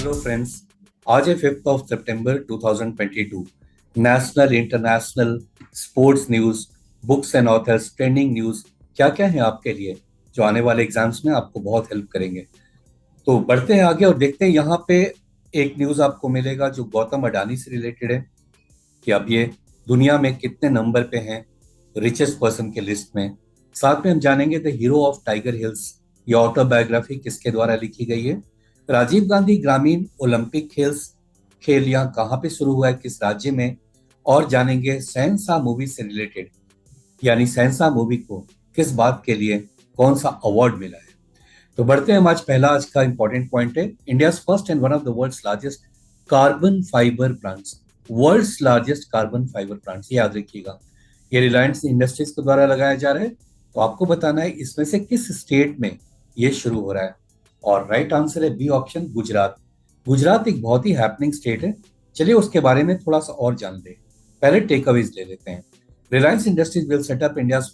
Hello friends. आज है 5 सितंबर 2022। National international sports news, books and authors, trending news क्या क्या है आपके लिए जो आने वाले एग्जाम्स में आपको बहुत हेल्प करेंगे। तो बढ़ते हैं आगे और देखते हैं यहाँ पे एक न्यूज़ आपको मिलेगा जो गौतम अडानी से रिलेटेड है कि अब ये दुनिया में कितने नंबर पे हैं रिचेस्ट पर्सन के लिस्ट में। साथ में हम जानेंगे the hero of tiger hills, ये ऑटोबायोग्राफी किसके द्वारा लिखी गई है। राजीव गांधी ग्रामीण ओलंपिक खेल यहाँ कहाँ पे शुरू हुआ है, किस राज्य में। और जानेंगे शहंशाह मूवी से रिलेटेड, यानी शहंशाह मूवी को किस बात के लिए कौन सा अवार्ड मिला है। तो बढ़ते हैं, हम आज का इंपॉर्टेंट पॉइंट है India first and one of the world's largest carbon fibre plants. World's largest carbon fibre plants, याद रखिएगा, ये रिलायंस इंडस्ट्रीज के द्वारा लगाया जा रहा है। तो आपको बताना है इसमें से किस स्टेट में ये शुरू हो रहा है। और राइट आंसर है बी ऑप्शन, गुजरात। गुजरात एक बहुत ही हैपनिंग स्टेट है। चलिए उसके बारे में थोड़ा सा और जान ले। पहले टेक अवेज ले लेते हैं। Reliance Industries will set up India's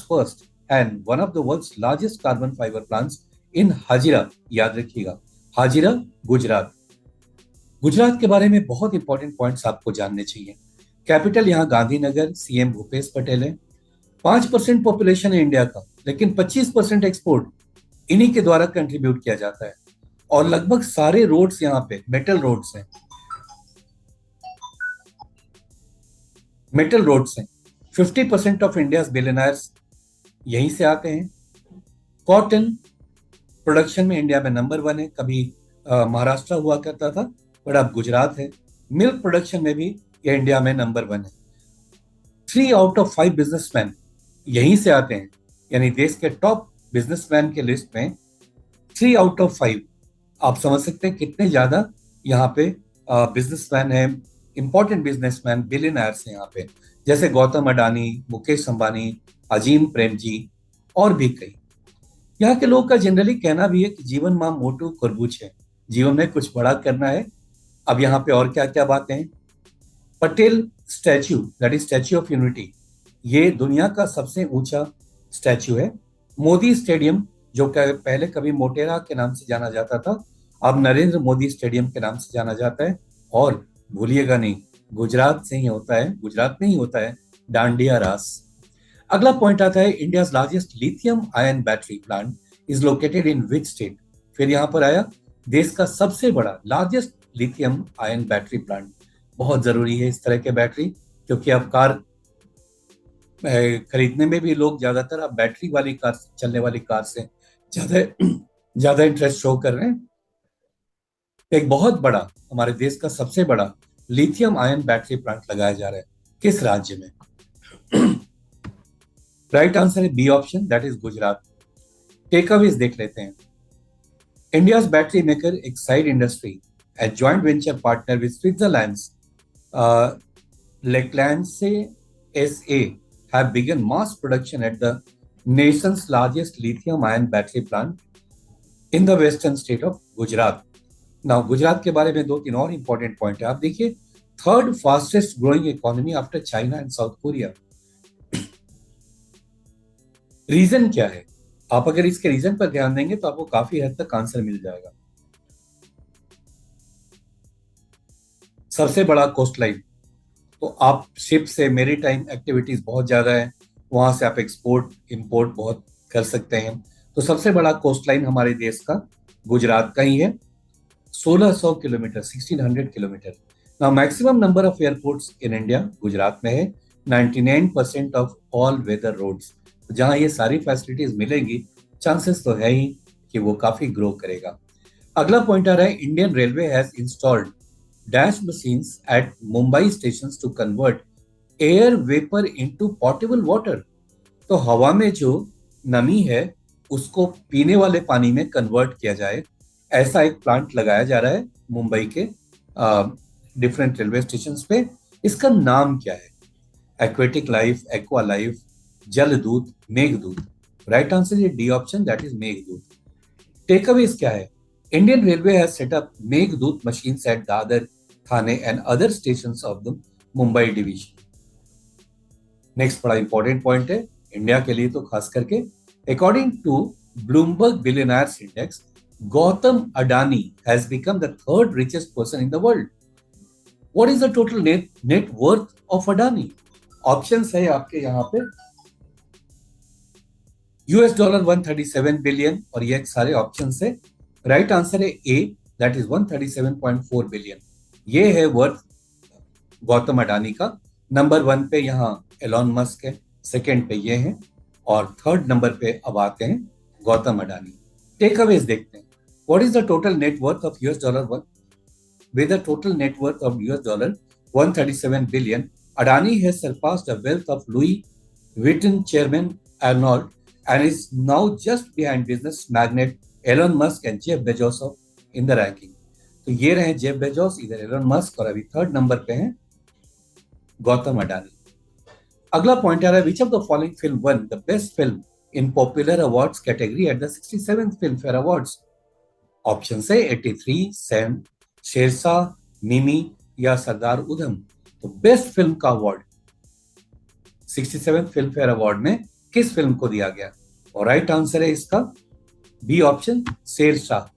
first and one of the world's largest carbon fibre plants in Hazira, याद रखिएगा, हाजिरा, गुजरात। गुजरात के बारे में बहुत इंपॉर्टेंट पॉइंट्स आपको जानने चाहिए। कैपिटल यहाँ गांधीनगर, सीएम भूपेश पटेल है। 5% पॉपुलेशन है इंडिया का, लेकिन 25% एक्सपोर्ट इन्हीं के द्वारा कंट्रीब्यूट किया जाता है। और लगभग सारे रोड्स यहाँ पे मेटल रोड्स हैं। 50% ऑफ इंडियाज बिलियनर्स यहीं से आते हैं। कॉटन प्रोडक्शन में इंडिया में नंबर 1 है। कभी महाराष्ट्र हुआ करता था, पर अब गुजरात है। मिल्क प्रोडक्शन में भी ये इंडिया में नंबर 1 है। 3 आउट ऑफ 5 बिजनेसमैन यहीं से आते हैं, यानी देश के टॉप बिजनेसमैन के लिस्ट में 3 आउट ऑफ 5। आप समझ सकते हैं कितने ज्यादा यहाँ पे बिजनेसमैन है, इंपॉर्टेंट बिजनेसमैन, बिलियनर्स हैं यहाँ पे, जैसे गौतम अडानी, मुकेश अंबानी, अजीम प्रेमजी और भी कई। यहाँ के लोगों का जनरली कहना भी है कि जीवन मां मोटू खरबूज है, जीवन में कुछ बड़ा करना है। अब यहाँ पे और क्या क्या बातें हैं। Patel statue, that is statue of unity, ये दुनिया का सबसे ऊंचा स्टैच्यू है। मोदी स्टेडियम, जो पहले कभी मोटेरा के नाम से जाना जाता था, अब नरेंद्र मोदी स्टेडियम के नाम से जाना जाता है। और भूलिएगा नहीं, गुजरात में ही होता है डांडिया रास। अगला पॉइंट आता है India largest lithium ion battery plant is located in which state. फिर यहां पर आया देश का सबसे बड़ा largest lithium ion battery plant. बहुत जरूरी है इस तरह के बैटरी, क्योंकि अब कार खरीदने में भी लोग ज्यादातर अब बैटरी वाली कार, चलने वाली कार से ज्यादा ज्यादा इंटरेस्ट शो कर रहे हैं। एक बहुत बड़ा, हमारे देश का सबसे बड़ा लिथियम आयन बैटरी प्लांट लगाया जा रहा है। किस राज्य में? राइट आंसर है B option, that is Gujarat. Takeaways देख लेते हैं। India's battery maker Exide industry, a joint venture partner with Switzerland's Leclanche SA, have begun mass production at the nation's largest lithium-ion battery plant in the western state of Gujarat. Now, Gujarat के बारे में 2-3 और important point है। आप देखिए, third fastest growing economy after China and South Korea. Reason क्या है? आप अगर इसके रीजन पर ध्यान देंगे तो आपको काफी हद तक आंसर मिल जाएगा। सबसे बड़ा कोस्ट लाइन, तो आप शिप से, मेरी टाइम एक्टिविटीज बहुत ज्यादा है, वहां से आप एक्सपोर्ट इंपोर्ट बहुत कर सकते हैं। तो सबसे बड़ा कोस्ट लाइन हमारे देश का गुजरात का ही है, 1600 kilometre, 1600 kilometre. Now maximum number of airports in India Gujarat में है। 99% ऑफ ऑल वेदर रोड्स, जहां ये सारी फैसिलिटीज मिलेंगी, चांसेस तो है ही कि वो काफी ग्रो करेगा। अगला पॉइंट आ रहा है Indian railway has installed dash machines at Mumbai stations to convert air vapour into potable water. तो हवा में जो नमी है उसको पीने वाले पानी में कन्वर्ट किया जाए, ऐसा एक प्लांट लगाया जा रहा है मुंबई के डिफरेंट रेलवे स्टेशन पे। इसका नाम क्या है? Aquatic life, aqua life, Jaldoot, Meghdoot. Right answer है D option, that is Meghdoot. Takeaways क्या है? Indian railway has set up Meghdoot machines at Dadar, Thane and other stations of the Mumbai division. Next बड़ा इंपॉर्टेंट पॉइंट है इंडिया के लिए तो खास करके, according to Bloomberg billionaires index, Gautam Adani has become the third richest person in the world. What is the total net worth of Adani? Options है आपके यहाँ पे $137 बिलियन, और ये सारे ऑप्शन है। राइट आंसर है ए, दैट इज 137.4 बिलियन। ये है वर्थ गौतम अडानी का। नंबर 1 पे यहाँ एलॉन मस्क है, सेकंड पे ये है, और थर्ड नंबर पे अब आते हैं गौतम अडानी। टेक अवेज देखते हैं। What is the total net worth of US dollar one? With a total net worth of $137 billion, Adani has surpassed the wealth of Louis Vuitton chairman Arnold and is now just behind business magnate Elon Musk and Jeff Bezos in the ranking. तो ये रहे Jeff Bezos, इधर Elon Musk, और अभी third number पे हैं गौतम अडानी। अगला point आ रहा है, which of the following film one the best film in popular awards category at the 67th film fair awards? Option है 83, सैम, शेरशाह, मिमी या सरदार उधम। तो बेस्ट फिल्म का award 67th film fair award में किस फिल्म को दिया गया? और राइट आंसर है इसका बी ऑप्शन, शेरशाह।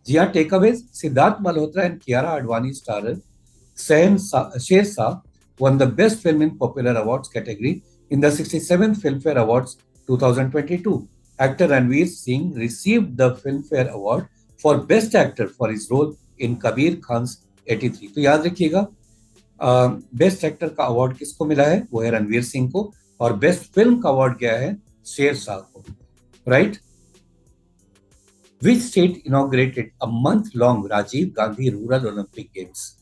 जी हाँ, take away, Siddharth Malhotra and Kiara Advani starrer Shershah won the best film in popular awards category in the 67th Filmfare Awards 2022. Actor Ranveer Singh received the Filmfare Award for Best Actor for his role इन कबीर खान्स 83। तो याद रखिएगा, best actor का award किसको मिला है? वो है रणवीर सिंह को, और बेस्ट फिल्म का अवार्ड गया है शेरशाह को। Right. Which state inaugurated a month long Rajiv Gandhi rural Olympic games?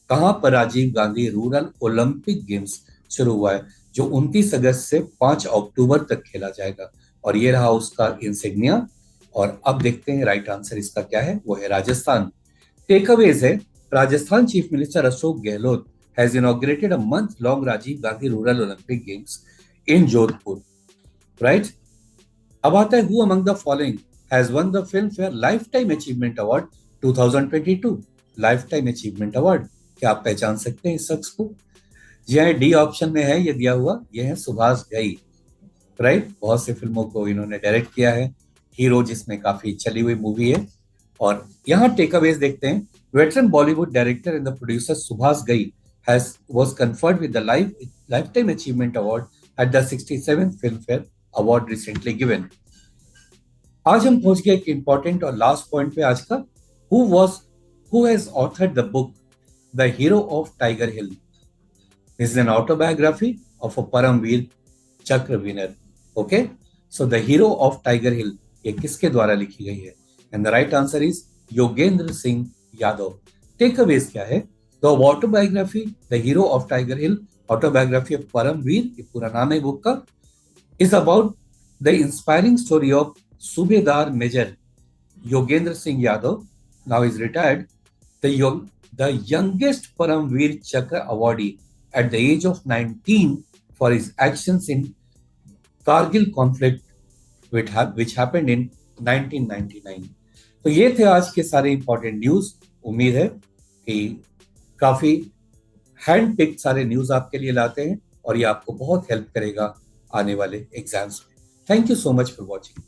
कहां पर Rajiv Gandhi rural Olympic games शुरू हुआ है, जो 29 अगस्त से 5 अक्टूबर तक खेला जाएगा? और ये रहा उसका इंसिग्निया। और अब देखते हैं राइट आंसर इसका क्या है, वो है राजस्थान। टेकअवेज है, Rajasthan chief minister Ashok Gehlot has inaugurated a month-long Rajiv Gandhi Rural Olympic Games in Jodhpur. Right? अब आता है, who among the following has won the Filmfare Lifetime Achievement Award 2022? Lifetime Achievement Award, क्या आप पहचान सकते हैं इस शख्स को? जी हाँ, डी ऑप्शन में है ये दिया हुआ, ये है सुभाष घई। राइट, बहुत से फिल्मों को इन्होंने डायरेक्ट किया है, हीरो जिसमें काफी चली हुई मूवी है। और यहाँ टेकअवेज देखते हैं, veteran Bollywood director and the producer Subhash Ghai was conferred with the Lifetime Achievement Award at the 67th Filmfare Award recently given. आज हम पहुंच गए एक इंपॉर्टेंट और लास्ट पॉइंट पे आज का, who has authored the book The Hero of Tiger Hill? This is an autobiography of a Paramveer Chakra winner. Okay, so The Hero of Tiger Hill ये किसके द्वारा लिखी गई है? And the right answer is Yogendra Singh Yadav. Takeaways क्या है? The autobiography, The Hero of Tiger Hill, autobiography of Paramveer, ये पूरा नाम है बुक का, is about the inspiring story of Subedar Major Yogendra Singh Yadav, now is retired, the youngest Paramveer Chakra awardee at the age of 19 for his actions in Kargil conflict which happened in 1999. तो ये थे आज के सारे important news. उम्मीद है कि काफी हैंड पिक्ड सारे न्यूज आपके लिए लाते हैं, और ये आपको बहुत हेल्प करेगा आने वाले एग्जाम्स में। Thank you so much for watching.